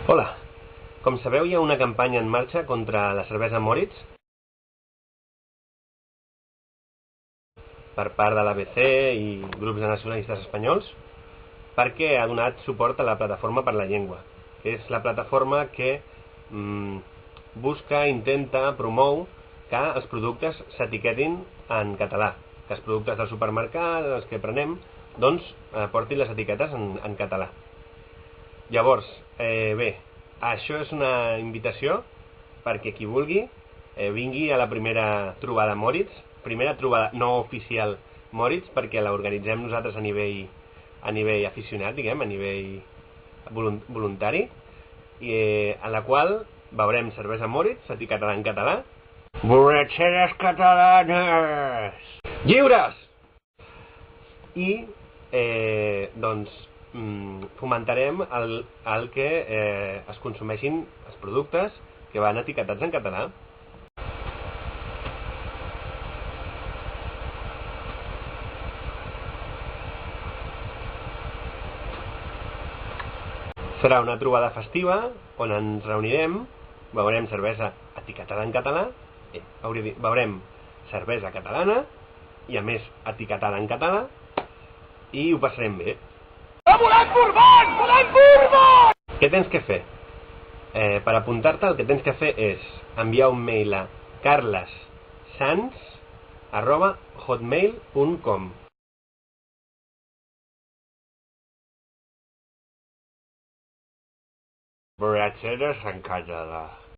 Hola, com sabeu hi ha una campanya en marxa contra la cervesa Moritz per part de l'ABC i grups de nacionalistes espanyols perquè ha donat suport a la Plataforma per la Llengua, que és la plataforma que busca, intenta, promou que els productes s'etiquetin en català, que els productes del supermercat, els que prenem, doncs portin les etiquetes en català. Llavors, bé, això és una invitació perquè qui vulgui vingui a la primera trobada Moritz, primera trobada no oficial Moritz, perquè l'organitzem nosaltres a nivell aficionat, diguem, a nivell voluntari, i en la qual veurem cervesa Moritz etiquetada en català. Borratxeres catalanes! Lliures! I doncs fomentarem el que es consumeixin els productes que van etiquetats en català. Serà una trobada festiva on ens reunirem, veurem cervesa etiquetada en català, veurem cervesa catalana i a més etiquetada en català i ho passarem bé. Volem Bourbon! Volem Bourbon! Què tens que fer? Per apuntar-te el que tens que fer és enviar un mail a carlessans@hotmail.com. Borratxeres en català.